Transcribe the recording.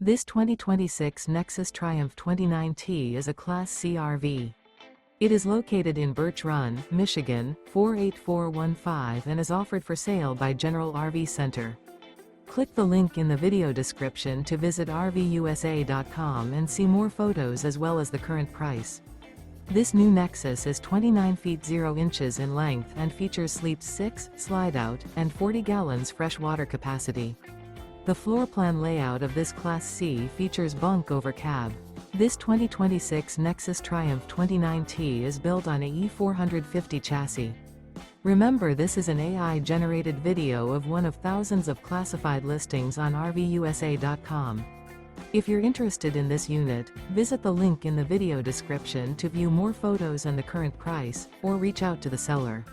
This 2026 Nexus Triumph 29T is a Class C RV. It is located in Birch Run, Michigan, 48415 and is offered for sale by General RV Center. Click the link in the video description to visit RVUSA.com and see more photos as well as the current price. This new Nexus is 29 feet 0 inches in length and features sleeps 6, Slideout, and 40 gallons fresh water capacity. The floor plan layout of this Class C features Bunk Over Cab. This 2026 Nexus Triumph 29T is built on a E450 chassis. Remember, this is an AI-generated video of one of thousands of classified listings on RVUSA.com. If you're interested in this unit, visit the link in the video description to view more photos and the current price, or reach out to the seller.